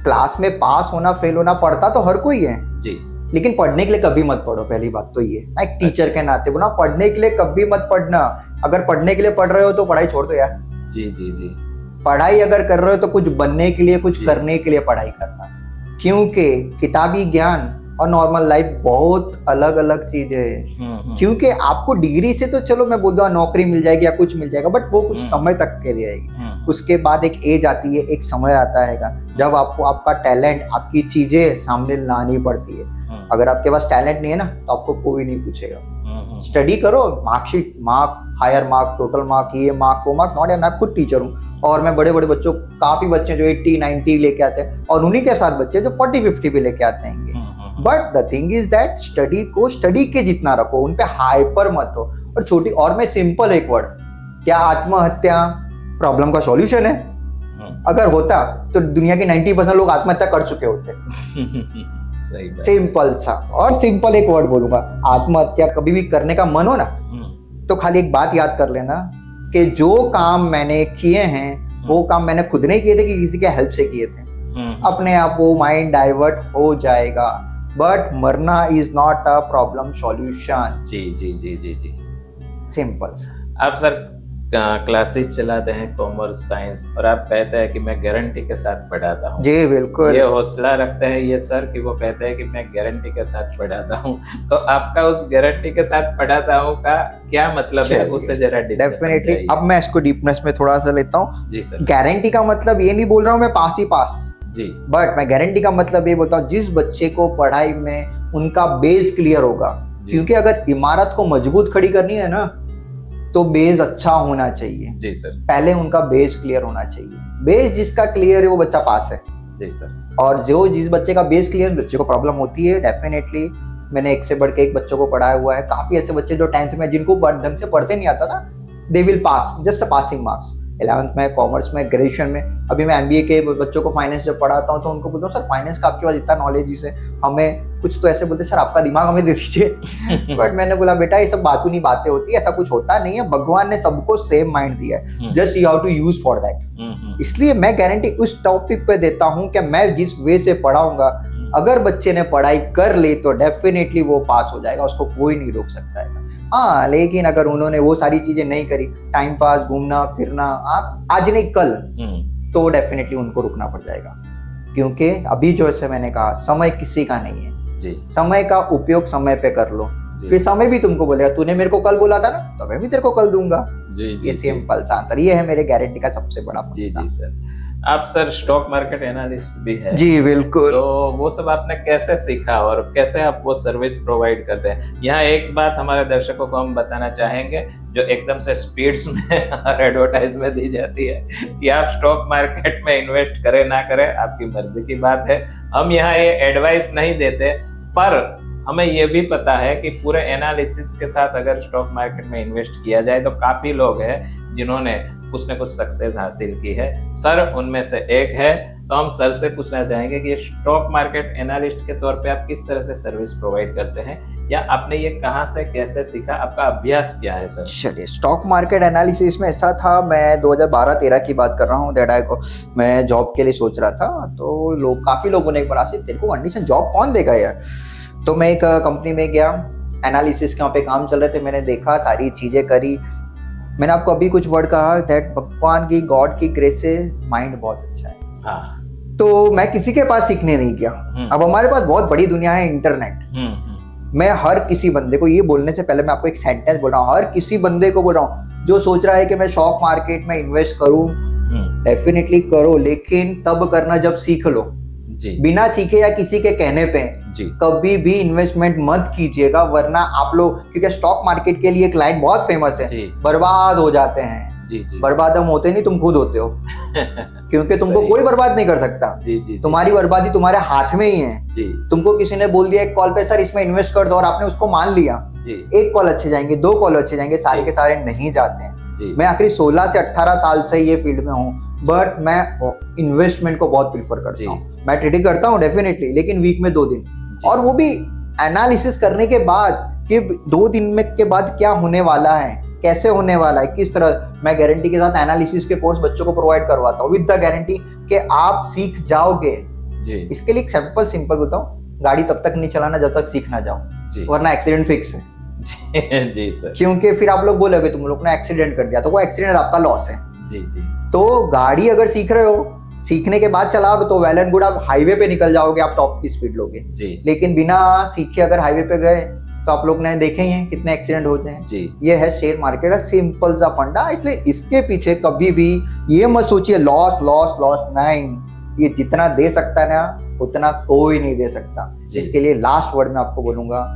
क्लास में पास होना फेल होना पढ़ता तो हर कोई है जी, लेकिन पढ़ने के लिए कभी मत पढ़ो। पहली बात तो ये, मैं एक टीचर अच्छा। के नाते बोला, पढ़ने के लिए कभी मत पढ़ना। अगर पढ़ने के लिए पढ़ रहे हो तो पढ़ाई छोड़ दो यार। जी जी जी। पढ़ाई अगर कर रहे हो तो कुछ बनने के लिए, कुछ जी। करने के लिए पढ़ाई करना, क्योंकि किताबी ज्ञान और नॉर्मल लाइफ बहुत अलग अलग चीजें है। क्योंकि आपको डिग्री से तो चलो मैं बोल दूँ नौकरी मिल जाएगी या कुछ मिल जाएगा, बट वो कुछ समय तक के लिए आएगी। उसके बाद एक एज आती है, एक समय आता है जब आपको आपका टैलेंट, आपकी चीजें सामने लानी पड़ती है। अगर आपके पास टैलेंट नहीं है ना तो आपको कोई नहीं पूछेगा। स्टडी करो, marksheet, mark, higher mark, total mark, ये मार्क, वो मार्क, नॉट है। मैं खुद टीचर हूँ और मैं बड़े बड़े बच्चों, काफी बच्चे जो 80 90 लेके आते हैं और उन्हीं के साथ बच्चे जो 40 50 भी लेके आते हैं। But the thing is that study को स्टडी के जितना रखो, उन पे हाइपर मत हो। और छोटी, और मैं सिंपल एक वर्ड, क्या आत्महत्या प्रॉब्लम का सॉल्यूशन है? अगर होता तो दुनिया के 90% लोग आत्महत्या कर चुके होते। सिंपल सा। और सिंपल एक वर्ड बोलूंगा, आत्महत्या कभी भी करने का मन हो ना तो खाली एक बात याद कर लेना कि जो काम मैंने किए हैं वो काम मैंने खुद नहीं किए थे कि किसी के हेल्प से किए थे। अपने आप वो माइंड डाइवर्ट हो जाएगा। बट मरना is not a problem solution. जी जी जी जी जी। सिंपल सा। आप सर क्लासेस चलाते हैं कॉमर्स साइंस और आप कहते हैं कि मैं गारंटी के साथ पढ़ाता हूँ। जी बिल्कुल। ये हौसला रखते हैं ये सर कि वो कहते हैं कि मैं गारंटी के साथ पढ़ाता हूँ। तो आपका उस गारंटी के साथ पढ़ाता हूँ का क्या मतलब है, उससे जरा डेफिनेटली अब मैं इसको डीपनेस में थोड़ा सा लेता हूँ। जी सर। गारंटी का मतलब ये नहीं बोल रहा हूँ मैं पास ही पास जी, बट मैं गारंटी का मतलब ये बोलता हूँ जिस बच्चे को पढ़ाई में उनका बेस क्लियर होगा। क्योंकि अगर इमारत को मजबूत खड़ी करनी है ना तो बेस अच्छा होना चाहिए। जी सर। पहले उनका बेस क्लियर होना चाहिए। बेस जिसका क्लियर है वो बच्चा पास है। जी सर। और जो जिस बच्चे का बेस क्लियर, बच्चे को प्रॉब्लम होती है डेफिनेटली। मैंने एक से बढ़ के एक बच्चों को पढ़ाया हुआ है। काफी ऐसे बच्चे जो 10th में जिनको ढंग से पढ़ते नहीं आता था, they will pass, just a passing marks. 11th में, कॉमर्स में, ग्रेजुएशन में। अभी मैं MBA के बच्चों को फाइनेंस जब पढ़ाता हूँ तो उनको बोलता हूँ सर फाइनेंस का आपके पास इतना नॉलेज है, हमें कुछ तो ऐसे बोलते सर आपका दिमाग हमें दे दीजिए। बट मैंने बोला बेटा ये सब बातें होती है, ऐसा कुछ होता नहीं है। भगवान ने सबको सेम माइंड दिया है, just you have to use for that. इसलिए मैं गारंटी उस टॉपिक पे देता हूँ कि मैं जिस वे से पढ़ाऊंगा, अगर बच्चे ने पढ़ाई कर ली तो डेफिनेटली वो पास हो जाएगा, उसको कोई नहीं रोक सकता है। हाँ, लेकिन अगर उन्होंने वो सारी चीजें नहीं करी, टाइम पास, घूमना फिरना, आज नहीं कल, तो डेफिनेटली उनको रुकना पड़ जाएगा। क्योंकि अभी जो ऐसे मैंने कहा, समय किसी का नहीं है जी। समय का उपयोग समय पे कर लो, फिर समय भी तुमको बोलेगा तूने मेरे को कल बोला था ना तो मैं भी तेरे को कल दूंगा। जी, ये सिंपल सा आंसर, ये है मेरे गारंटी का सबसे बड़ा। जी जी सर। आप सर स्टॉक मार्केट एनालिस्ट भी है। जी बिल्कुल। तो वो सब आपने कैसे सीखा और कैसे आप वो सर्विस प्रोवाइड करते हैं? यहाँ एक बात हमारे दर्शकों को हम बताना चाहेंगे जो एकदम से स्पीड्स में और एडवर्टाइज में दी जाती है कि आप स्टॉक मार्केट में इन्वेस्ट करें ना करें आपकी मर्जी की बात है। हम यहाँ ये एडवाइस नहीं देते, पर हमें ये भी पता है कि पूरे एनालिसिस के साथ अगर स्टॉक मार्केट में इन्वेस्ट किया जाए तो काफी लोग हैं जिन्होंने कुछ न कुछ सक्सेस हासिल की है। सर उनमें से एक है, तो हम सर से पूछना चाहेंगे कि स्टॉक मार्केट एनालिस्ट के तौर पे आप किस तरह से सर्विस प्रोवाइड करते हैं, या आपने ये कहाँ से कैसे सीखा, आपका अभ्यास क्या है सर? चलिए, स्टॉक मार्केट एनालिसिस में ऐसा था, मैं 2012-13 की बात कर रहा हूँ। मैं जॉब के लिए सोच रहा था, तो काफी लोगों ने एक बार आसे तेरे को कंडीशन जॉब कौन देगा यार। तो मैं एक कंपनी में गया, एनालिसिस के वहाँ पे काम चल रहे थे, मैंने देखा, सारी चीजें करी। मैंने आपको अभी कुछ वर्ड कहा दैट भगवान की, गॉड की ग्रेस से माइंड बहुत अच्छा है। हाँ। तो मैं किसी के पास सीखने नहीं गया। अब हमारे पास बहुत बड़ी दुनिया है, इंटरनेट। मैं हर किसी बंदे को, ये बोलने से पहले मैं आपको एक सेंटेंस बोल रहा हूँ, हर किसी बंदे को बोल रहा हूँ जो सोच रहा है कि मैं स्टॉक मार्केट में इन्वेस्ट करूँ, डेफिनेटली करो, लेकिन तब करना जब सीख लो जी। बिना सीखे या किसी के कहने पे जी कभी भी इन्वेस्टमेंट मत कीजिएगा, वरना आप लोग, क्योंकि स्टॉक मार्केट के लिए एक लाइन बहुत फेमस है, बर्बाद हो जाते हैं। जी जी। बर्बाद हम होते नहीं, तुम खुद होते हो। क्योंकि तुमको कोई बर्बाद नहीं कर सकता। जी जी। तुम्हारी बर्बादी तुम्हारे हाथ में ही है। जी। तुमको किसी ने बोल दिया एक कॉल पे सर इसमें इन्वेस्ट कर दो और आपने उसको मान लिया, जी एक कॉल अच्छे जाएंगे, 2 कॉल अच्छे जाएंगे, सारे के सारे नहीं जाते हैं। जी मैं आखिरी 16 से 18 साल से ये फील्ड में हूँ, बट मैं इन्वेस्टमेंट को बहुत प्रीफर करता हूँ। मैं ट्रेडिंग करता हूँ डेफिनेटली, लेकिन वीक में 2 दिन, और वो भी एनालिसिस करने के बाद कि 2 दिन में के बाद क्या होने वाला है, कैसे होने वाला है, किस तरह। मैं गारंटी के साथ एनालिसिस के कोर्स बच्चों को प्रोवाइड करवाता हूँ विद द गारंटी कि आप सीख जाओगे। जी इसके लिए एक सिंपल बोलता हूँ, गाड़ी तब तक नहीं चलाना जब तक सीख ना जाओ, जी वरना एक्सीडेंट फिक्स है। जी सर। क्योंकि फिर आप लोग बोलोगे तुम लोग ने एक्सीडेंट कर दिया, तो वो एक्सीडेंट आपका लॉस है। जी जी तो गाड़ी अगर सीख रहे हो, सीखने के बाद चलाओ तो वेल एंड गुड, आप हाईवे पे निकल जाओगे, आप टॉप की स्पीड लोगे। जी लेकिन बिना सीखे अगर हाईवे पे गए तो आप लोग ने देखे ही हैं कितने एक्सीडेंट होते हैं। जी ये है शेयर मार्केट का सिंपल सा फंडा, इसलिए इसके पीछे कभी भी ये मत सोचिए लॉस लॉस लॉस, नहीं। ये जितना दे सकता है ना उतना कोई नहीं दे सकता। इसके लिए लास्ट वर्ड में आपको बोलूंगा,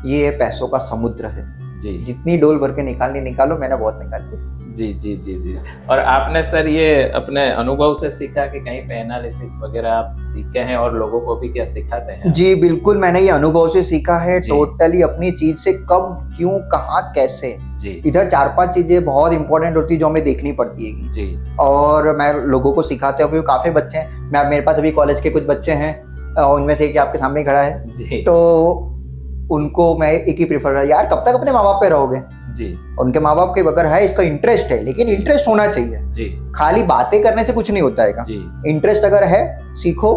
ये पैसों का समुद्र है। जी जितनी डोल भर के निकालनी निकालो, मैंने बहुत निकाली। जी जी जी जी। और आपने सर ये अपने अनुभव से सीखा कि कहीं पे एनालिसिस वगैरह आप सीखे हैं और लोगों को भी क्या सिखाते हैं? जी बिल्कुल, मैंने ये अनुभव से सीखा है जी। टोटली अपनी चीज से, कब क्यों कहाँ कैसे। जी इधर 4-5 चीजें बहुत इंपॉर्टेंट होती है जो हमें देखनी पड़ती है जी और मैं लोगों को सिखाते हुए काफी बच्चे हैं। मेरे पास अभी कॉलेज के कुछ बच्चे हैं, उनमें से एक आपके सामने खड़ा है। जी तो उनको मैं एक ही प्रीफर कर, यार कब तक अपने माँ बाप पे रहोगे। जी उनके माँ बाप के बगैर है, इसका इंटरेस्ट है, लेकिन इंटरेस्ट होना चाहिए। जी खाली बातें करने से कुछ नहीं होता है। जी इंटरेस्ट अगर है, सीखो,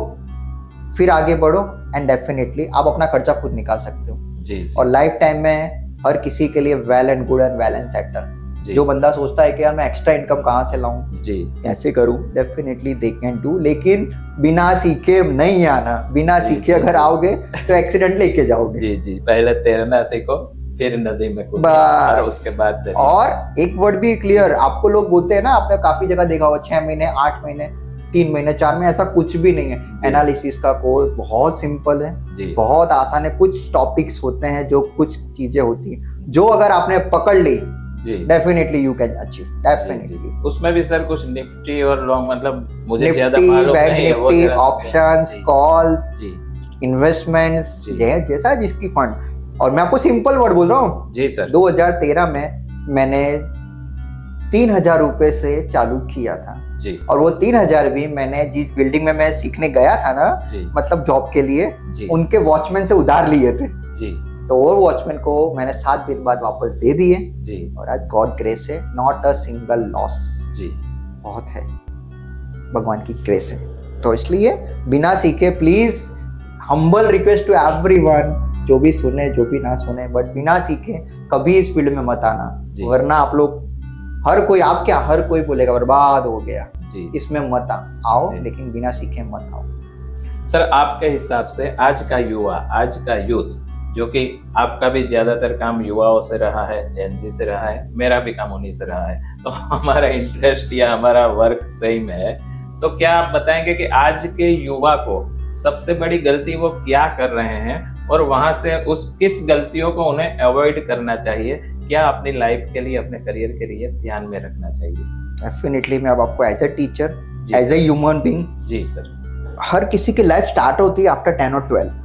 फिर आगे बढ़ो, एंड डेफिनेटली आप अपना खर्चा खुद निकाल सकते हो। जी और लाइफ टाइम में हर किसी के लिए well and good and well and settle. जी जो बंदा सोचता है कि यार मैं एक्स्ट्रा इनकम कहाँ से लाऊं, जी कैसे करूं, डेफिनेटली दे कैन डू, लेकिन बिना सीखे नहीं आना। बिना जी, सीखे जी, अगर जी। आओगे तो एक्सीडेंट लेके जाओगे। जी जी। पहले तैरना सीखो, फिर नदी में कूदो, बस। और उसके बाद तैरना। और एक वर्ड भी क्लियर, आपको लोग बोलते हैं ना, आपने काफी जगह देखा होगा, 6 महीने, 8 महीने, 3 महीने, 4 महीने, ऐसा कुछ भी नहीं है। जी। एनालिसिस का कोर्स बहुत सिंपल है, जी बहुत आसान है। कुछ टॉपिक्स होते हैं, जो कुछ चीजें होती हैं जो अगर आपने पकड़ ली, जी डेफिनेटली यू कैन अचीव, जी, डेफिनेटली। जी। उसमें भी सर कुछ निफ्टी और लॉन्ग, मतलब मुझे ज्यादा निफ्टी, मालूम बैंक नहीं है, वो निफ्टी, जरा सा ऑप्शंस, जी, कॉल्स, जी इन्वेस्टमेंट्स, जी। जैसा जिसकी फंड। और मैं आपको सिंपल वर्ड बोल रहा हूँ, जी सर। 2013 में मैंने 3,000 रुपए से चालू किया था, जी और वो 3,000 भी मैंने जिस बिल्डिंग में मैं सीखने गया था ना, जी मतलब जॉब के लिए, जी उनके वॉचमैन से उधार लिए थे। जी तो वो वॉचमैन को मैंने 7 दिन बाद वापस दे दिए, जी और आज गॉड ग्रेस है, नॉट अ सिंगल लॉस। जी बहुत है, भगवान की ग्रेस है। तो इसलिए बिना सीखे, please humble request to everyone, जो भी सुने जो भी ना सुने, बट बिना सीखे कभी इस फील्ड में मत आना, जी। वरना आप लोग, हर कोई बोलेगा बर्बाद हो गया, जी। इसमें मत आओ, जी। लेकिन बिना सीखे मत आओ। सर आपके हिसाब से आज का युवा, आज का यूथ, जो कि आपका भी ज्यादातर काम युवाओं से रहा है, जेन जी से रहा है, मेरा भी काम उन्हीं से रहा है, तो हमारा इंटरेस्ट या हमारा वर्क सेम है, तो क्या आप बताएंगे कि आज के युवा को सबसे बड़ी गलती वो क्या कर रहे हैं, और वहां से उस किस गलतियों को उन्हें अवॉइड करना चाहिए, क्या अपनी लाइफ के लिए, अपने करियर के लिए ध्यान में रखना चाहिए? डेफिनेटली मैं अब आपको एज ए टीचर, जी एज ए ह्यूमन बीइंग, जी सर। हर किसी की लाइफ स्टार्ट होती है आफ्टर 10 और 12।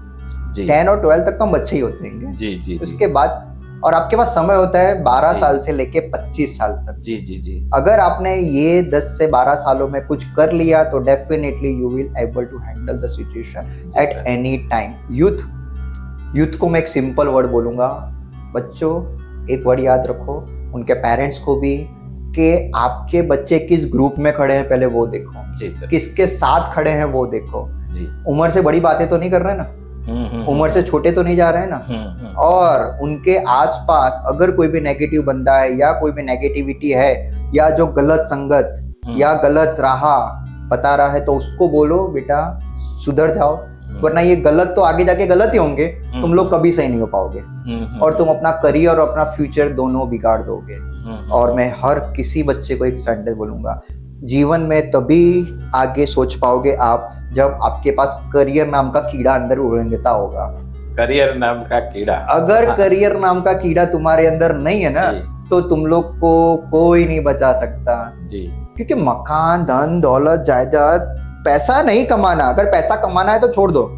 जी 10 और 12 तक तो हम बच्चे ही होते हैं। जी जी उसके बाद, और आपके पास समय होता है 12 जी। साल से लेके 25 साल तक। जी जी जी अगर आपने ये 10 से 12 सालों में कुछ कर लिया तो definitely you will able to handle the situation at sir. Any time. Youth को मैं एक सिंपल वर्ड बोलूंगा, बच्चों एक वर्ड याद रखो, उनके पेरेंट्स को भी, कि आपके बच्चे किस ग्रुप में खड़े हैं पहले वो देखो, जी सर। किसके साथ खड़े हैं वो देखो। जी उम्र से बड़ी बातें तो नहीं कर रहे ना, उम्र से छोटे तो नहीं जा रहे हैं ना। और उनके आसपास अगर कोई भी नेगेटिव बंदा है, या कोई भी नेगेटिविटी है, या जो गलत संगत या गलत राह बता रहा है, तो उसको बोलो बेटा सुधर जाओ, वरना ये गलत तो आगे जाके गलत ही होंगे, तुम लोग कभी सही नहीं हो पाओगे, और तुम अपना करियर और अपना फ्यूचर दोनों बिगाड़ दोगे। और मैं हर किसी बच्चे को एक सेंटेंस बोलूंगा, जीवन में तभी आगे सोच पाओगे आप, जब आपके पास करियर नाम का कीड़ा अंदर उड़ंगता होगा। करियर नाम का कीड़ा, अगर करियर नाम का कीड़ा तुम्हारे अंदर नहीं है ना, जी। तो तुम लोग को कोई नहीं बचा सकता। जी क्योंकि मकान, धन, दौलत, जायदाद, पैसा नहीं कमाना, अगर पैसा कमाना है तो छोड़ दो,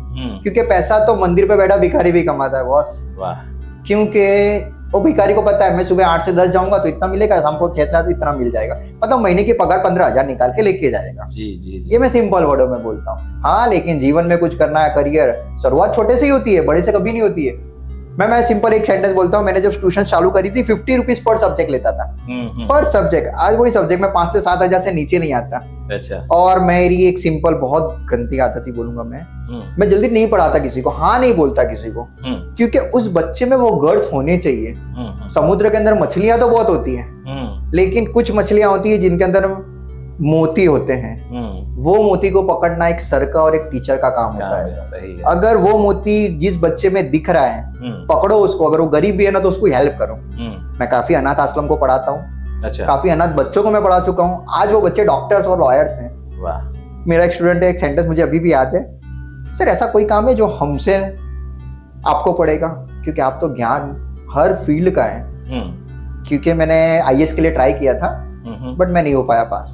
क्योंकि पैसा तो मंदिर पे बैठा भिखारी भी कमाता है बॉस। वाह। क्योंकि वो भिखारी को पता है मैं सुबह 8 से 10 जाऊंगा तो इतना मिलेगा, शाम को 6 से 7 इतना मिल जाएगा, मतलब महीने की पगार 15,000 निकाल के लेके जाएगा। जी जी जी। ये मैं सिंपल वर्डों में बोलता हूँ। हाँ, लेकिन जीवन में कुछ करना है, करियर, शुरुआत छोटे से ही होती है, बड़े से कभी नहीं होती है। मैं सिंपल एक सेंटेंस बोलता हूँ। मैंने जब ट्यूशन चालू करी थी 50 रुपीज पर सब्जेक्ट लेता था, पर सब्जेक्ट। आज वही सब्जेक्ट में 5 से 7 हजार से नीचे नहीं आता। अच्छा। और मेरी एक सिंपल बहुत गंदी आदत ही बोलूंगा मैं जल्दी नहीं पढ़ाता किसी को, हाँ नहीं बोलता किसी को, क्योंकि उस बच्चे में वो गर्ड्स होने चाहिए। समुद्र के अंदर मछलियां तो बहुत होती हैं, लेकिन कुछ मछलियां होती है जिनके अंदर मोती होते हैं। वो मोती को पकड़ना एक सर का और एक टीचर का काम होता है। सही है। अगर वो मोती जिस बच्चे में दिख रहा है पकड़ो उसको, अगर वो गरीब भी है ना तो उसको हेल्प करो। मैं काफी अनाथ आश्रम को पढ़ाता हूँ। अच्छा। काफी अनाथ बच्चों को मैं पढ़ा चुका हूँ। आज वो बच्चे डॉक्टर्स और लॉयर्स हैं। वाह। मेरा एक स्टूडेंट है, एक सेंटेंस मुझे अभी भी याद है, सर ऐसा कोई काम है जो हमसे आपको पड़ेगा, क्योंकि आप तो ज्ञान हर फील्ड का है। क्योंकि मैंने आईएएस के लिए ट्राई किया था बट मैं नहीं हो पाया पास,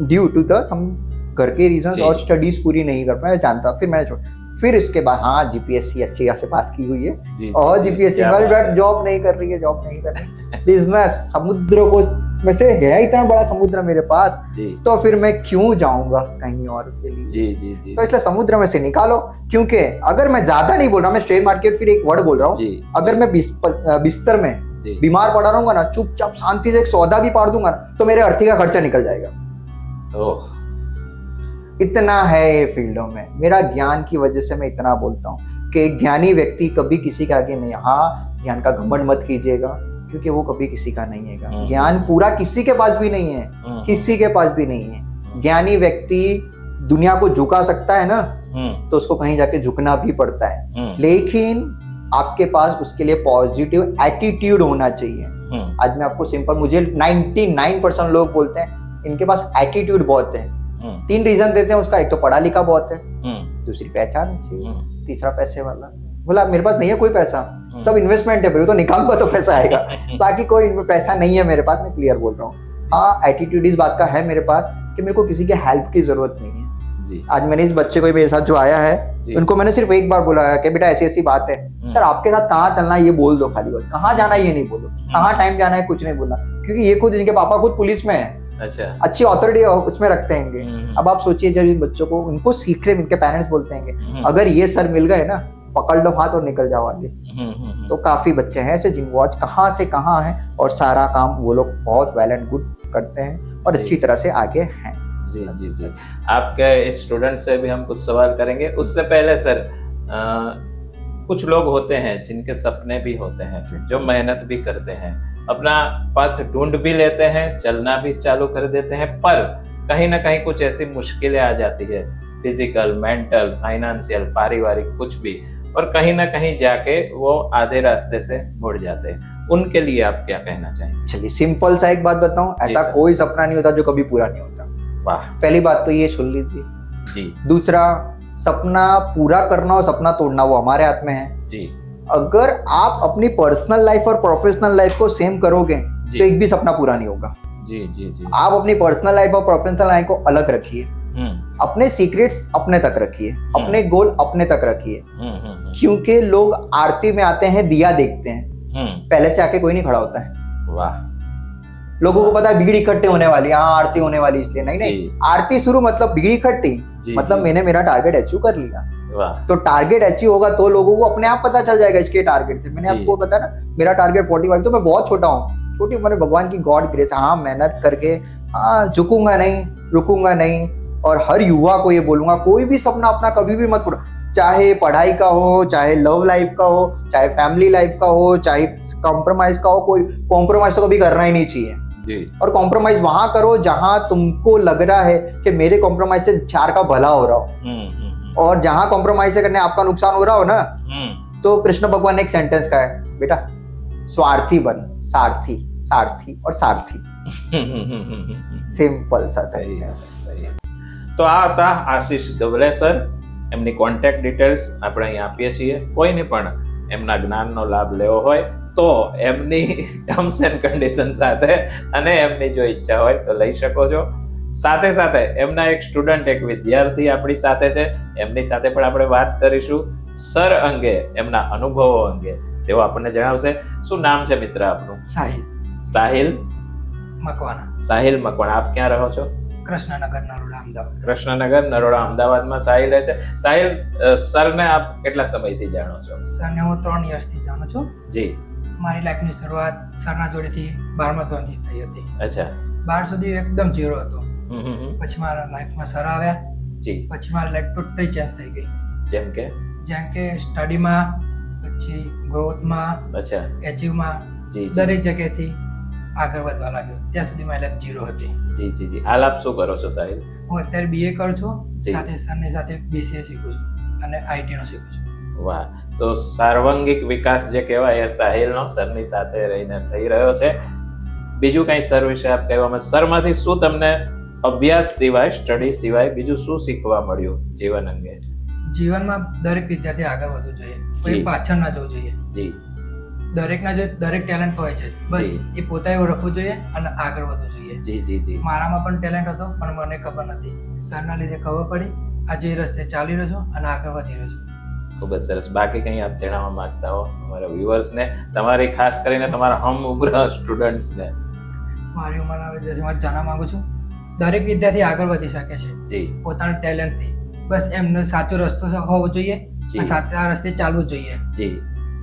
ड्यू टू द सम घर के रीजंस, और स्टडीज पूरी नहीं कर पाया, जानता। फिर मैंने छोड़ा। फिर इसके बाद हाँ जीपीएससी अच्छी खासे पास की हुई है, और जीपीएससी बट जॉब नहीं कर रही है, बिजनेस समुद्र को में से है इतना बड़ा समुद्र मेरे पास, तो फिर मैं क्यों जाऊंगा कहीं और के लिए। जी। तो इसलिए समुद्र में से निकालो। क्योंकि अगर मैं ज्यादा नहीं बोल रहा, मैं शेयर मार्केट फिर एक वर्ड बोल रहा हूँ, अगर मैं बिस्तर में बीमार पड़ा रहूंगा ना, चुपचाप शांति से एक सौदा भी पाड़ दूंगा ना, तो मेरे अर्थी का खर्चा निकल जाएगा। इतना है ये फील्डों में। मेरा ज्ञान की वजह से मैं इतना बोलता हूँ कि ज्ञानी व्यक्ति कभी किसी के आगे नहीं। हाँ, ज्ञान का घमंड मत कीजिएगा, क्योंकि वो कभी किसी का नहीं है। ज्ञान पूरा किसी के पास भी नहीं है, किसी के पास भी नहीं है। ज्ञानी व्यक्ति दुनिया को झुका सकता है ना, तो उसको कहीं जाके झुकना भी पड़ता है, लेकिन आपके पास उसके लिए पॉजिटिव एटीट्यूड होना चाहिए। आज मैं आपको सिंपल, मुझे 99% लोग बोलते हैं इनके पास एटीट्यूड बहुत है। 3 रीजन देते हैं उसका, एक तो पढ़ा लिखा बहुत है, दूसरी पहचान चाहिए, तीसरा पैसे वाला। बोला मेरे पास नहीं है कोई पैसा, सब इन्वेस्टमेंट है भाई, तो निकालूंगा तो पैसा आएगा, बाकी कोई पैसा नहीं है मेरे पास। मैं क्लियर बोल रहा हूँ। हाँ, एटीट्यूड इस बात का है मेरे पास कि मेरे को किसी के हेल्प की जरूरत नहीं है। आज मैंने इस बच्चे को मेरे साथ जो आया है, उनको मैंने सिर्फ एक बार बोला है कि बेटा ऐसी ऐसी बात है, सर आपके साथ कहाँ चलना है ये बोल दो, खाली बस कहाँ जाना है ये नहीं बोलो, कहाँ टाइम जाना है कुछ नहीं बोलना, क्योंकि ये खुद, इनके पापा खुद पुलिस में है। अच्छा। अच्छी अथॉरिटी उसमें रखते हैं। अब आप सोचिए, जब इन बच्चों को उनको सीख रहे, इनके पेरेंट्स बोलते हैं अगर ये सर मिल गए ना, पकड़ लो हाथ और निकल जाओ आगे। तो काफी बच्चे हैं ऐसे जिनको आज कहाँ से कहाँ है, और सारा काम वो लोग बहुत वेल एंड गुड करते हैं और अच्छी तरह से आगे हैं। जी। आपके स्टूडेंट से भी हम कुछ सवाल करेंगे। उससे पहले सर, कुछ लोग होते हैं जिनके सपने भी होते हैं, जो मेहनत भी करते हैं, अपना पथ ढूंढ भी लेते हैं, चलना भी चालू कर देते हैं, पर कहीं ना कहीं कुछ ऐसी मुश्किलें आ जाती है, फिजिकल, मेंटल, फाइनेंशियल, पारिवारिक, कुछ भी, और कहीं ना कहीं जाके वो आधे रास्ते से मुड़ जाते हैं। उनके लिए आप क्या कहना चाहेंगे? चलिए सिंपल सा एक बात बताऊं, ऐसा कोई सपना नहीं होता जो कभी पूरा नहीं होता। वाह। पहली बात तो ये सुन लीजिए जी। दूसरा, सपना पूरा करना और सपना तोड़ना वो हमारे हाथ में है जी। अगर आप अपनी पर्सनल लाइफ और प्रोफेशनल लाइफ को सेम करोगे तो एक भी सपना पूरा नहीं होगा। जी। आप अपनी पर्सनल लाइफ और प्रोफेशनल लाइफ को अलग रखिए, अपने सीक्रेट्स अपने तक रखिए, अपने गोल अपने तक रखिए, क्योंकि लोग आरती में आते हैं, दिया देखते हैं, पहले से आके कोई नहीं खड़ा होता है। वाह। लोगों को पता है भीड़ इकट्ठे होने वाली, हाँ आरती होने वाली, इसलिए नहीं, आरती शुरू मतलब भीड़ इकट्ठी, मतलब मैंने मेरा टारगेट अचीव कर लिया। तो टारगेट अचीव होगा तो लोगों को अपने आप पता चल जाएगा इसके टारगेट थे। मैंने आपको बताया ना, मेरा टारगेट 45, तो मैं बहुत छोटा हूँ, छोटी उम्र में भगवान की गॉड ग्रेस। हाँ, मेहनत करके, हाँ झुकूंगा नहीं, रुकूंगा नहीं। और हर युवा को ये बोलूंगा, कोई भी सपना अपना कभी भी मत पूरा, चाहे पढ़ाई का हो, चाहे लव लाइफ का हो, चाहे फैमिली लाइफ का हो, चाहे कॉम्प्रोमाइज का हो, कोई कॉम्प्रोमाइज तो कभी करना ही नहीं चाहिए जी। और कॉम्प्रोमाइज वहां करो जहां तुमको लग रहा है कि मेरे कॉम्प्रोमाइज से 4 का भला हो रहा हो, और जहां कॉम्प्रोमाइज से करने आपका नुकसान हो रहा हो ना, तो कृष्ण भगवान ने एक सेंटेंस कहा है, बेटा स्वार्थी बन, सारथी, सारथी और सारथी। सिंपल सा सेंटेंस। તો આ હતા આશીષ ગવલે સર. એમની કોન્ટેક્ટ ડિટેલ્સ આપણે અહીં આપીએ છીએ. કોઈને પણ એમના જ્ઞાનનો લાભ લેવો હોય તો એમની ટર્મ્સ એન્ડ કન્ડિશન સાથે અને એમની જો ઈચ્છા હોય તો લઈ શકો છો. સાથે સાથે એમના એક સ્ટુડન્ટ, એક વિદ્યાર્થી આપણી સાથે છે, એમની સાથે પણ આપણે વાત કરીશું સર અંગે, એમના અનુભવો અંગે, તેઓ આપણને જણાવશે. શું નામ છે મિત્ર આપનું? સાહિલ સાહિલ મકવાના, સાહિલ મકવાણા. આપ ક્યાં રહો છો? કૃષ્ણનગર, નરોડા, અમદાવાદ. કૃષ્ણનગર, નરોડા, અમદાવાદમાં સાહિલ રહે છે. સાહિલ, સરને આપ કેટલા સમયથી જાણો છો? સરને હું 3 વર્ષથી જાણું છું. જી. મારી લાઈફની શરૂઆત સરના જોડેથી 12મા ધોરણથી થઈ હતી. અચ્છા. 12 સુધી એકદમ ઝીરો હતો. હમ. પછી મારા લાઈફમાં સર આવ્યા. જી. પછી મારી લાઈફ ટોટલી ચેન્જ થઈ ગઈ. જેમ કે સ્ટડીમાં, પછી ગ્રોથમાં, અચ્છા. એચિવમાં, જી દરેક જગ્યાએથી આગળ વધવા લાગ્યો. ત્યાં સુધી મારી લાઈફ ઝીરો હતી. જી જી જી. હાલ આપ શું કરો છો સાહિલ? હું અત્યારે BA કરું છું, જી. સાથે સરની સાથે BCA શીખું છું અને IT નું શીખું છું. વાહ. તો સાર્વંગિક વિકાસ જે કહેવાય એ સાહિલનો સરની સાથે રહીને થઈ રહ્યો છે. બીજું કઈ સર વિશે આપ કહેવામાં, સરમાંથી શું તમને અભ્યાસ સિવાય, સ્ટડી સિવાય બીજું શું શીખવા મળ્યું જીવન અંગે? જીવનમાં દરેક વિદ્યાર્થી આગળ વધવું જોઈએ, જી. કોઈ પાછળ ના જવું જોઈએ. જી દરેક ટેલેન્ટ હોય છે, બસ જી. એ પોતે ઓળખવું જોઈએ અને આગળ વધવું જોઈએ. જી જી જી. મારામાં પણ ટેલેન્ટ હતો, પણ મને ખબર નથી. સરના લીધે ખબર પડી. આજે એ રસ્તે ચાલી રહ્યો છું અને આગળ વધી રહ્યો છું. ખૂબ જ સરસ. બાકી કંઈ આપ જણાવવા માંગતા હો અમારા વ્યુઅર્સને, તમારી ખાસ કરીને તમારા હમ ઉમ્ર સ્ટુડન્ટ્સને? મારી ઉંમર આવે છે, મારે જાણવા માંગુ છું, દરેક વિદ્યાર્થી આગળ વધી શકે છે જી પોતાના ટેલેન્ટથી. બસ એમનો સાચો રસ્તો હોવો જોઈએ, જી. અને સાચા રસ્તે ચાલવું જોઈએ. જી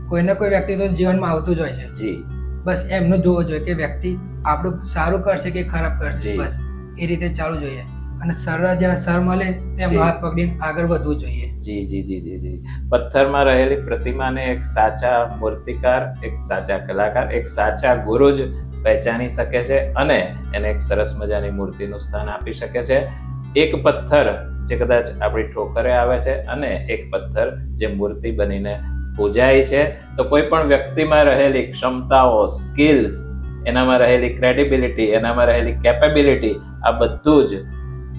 કોઈને કોઈ વ્યક્તિ તો જીવનમાં આવતું જ હોય છે. જી બસ એમનું જોવું જોઈએ કે વ્યક્તિ આપણું સારું કરશે કે ખરાબ કરશે. જી. બસ એ રીતે ચાલવું જોઈએ. અને સર જ્યાં સર મળે તેમ જી. હાથ પકડીને આગળ વધવું જોઈએ. જી જી જી જી જી. પથ્થરમાં રહેલી પ્રતિમાને એક સાચા મૂર્તિકાર, એક સાચા કલાકાર, એક સાચા ગુરુ જ પહેચાની શકે છે અને એને એક સરસ મજાની મૂર્તિનું સ્થાન આપી શકે છે. એક પથ્થર જે કદાચ આપણી ઠોકરે આવે છે અને એક પથ્થર જે મૂર્તિ બનીને પૂજાય છે, તો કોઈ પણ વ્યક્તિમાં રહેલી ક્ષમતાઓ, સ્કિલ્સ, એનામાં રહેલી ક્રેડિબિલિટી, એનામાં રહેલી કેપેબિલિટી, આ બધું જ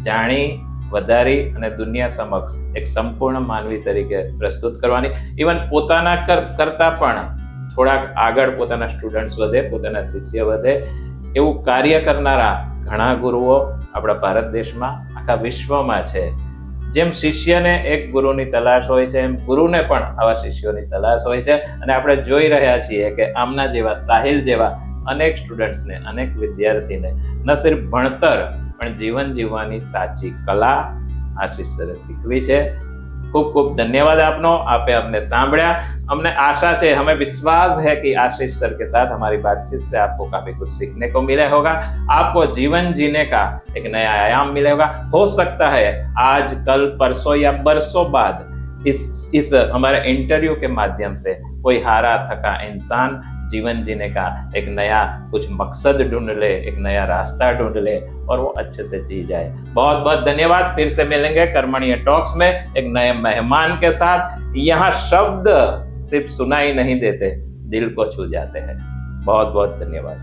જાણી વધારી અને દુનિયા સમક્ષ એક સંપૂર્ણ માનવી તરીકે પ્રસ્તુત કરવાની, ઇવન પોતાના કરતા પણ થોડાક આગળ પોતાના સ્ટુડન્ટ્સ વધે, પોતાના શિષ્ય વધે, એવું કાર્ય કરનારા ઘણા ગુરુઓ આપણા ભારત દેશમાં, આખા વિશ્વમાં છે. જેમ શિષ્યને એક ગુરુની તલાશ હોય છે, એમ ગુરુને પણ આવા શિષ્યોની તલાશ હોય છે. અને આપણે જોઈ રહ્યા છીએ કે આમના જેવા, સાહિલ જેવા અનેક સ્ટુડન્ટ્સને, અનેક વિદ્યાર્થીને ન સિર્ફ ભણતર પણ જીવન જીવવાની સાચી કલા આશિષ સરે શીખવી છે. खूब खूब धन्यवाद आपनो, आपे हमने सामभळ्या. हमने आशा है, हमें विश्वास है कि आशीष सर के साथ हमारी बातचीत से आपको काफी कुछ सीखने को मिले होगा, आपको जीवन जीने का एक नया आयाम मिले होगा. हो सकता है आज, कल, परसों या बरसों बाद इस हमारे इंटरव्यू के माध्यम से कोई हारा थका इंसान जीवन जीने का एक नया कुछ मकसद ढूंढ ले, एक नया रास्ता ढूंढ ले और वो अच्छे से जी जाए. बहुत बहुत धन्यवाद. फिर से मिलेंगे कर्मणीय टॉक्स में एक नए मेहमान के साथ. यहाँ शब्द सिर्फ सुनाई नहीं देते, दिल को छू जाते हैं. बहुत बहुत धन्यवाद.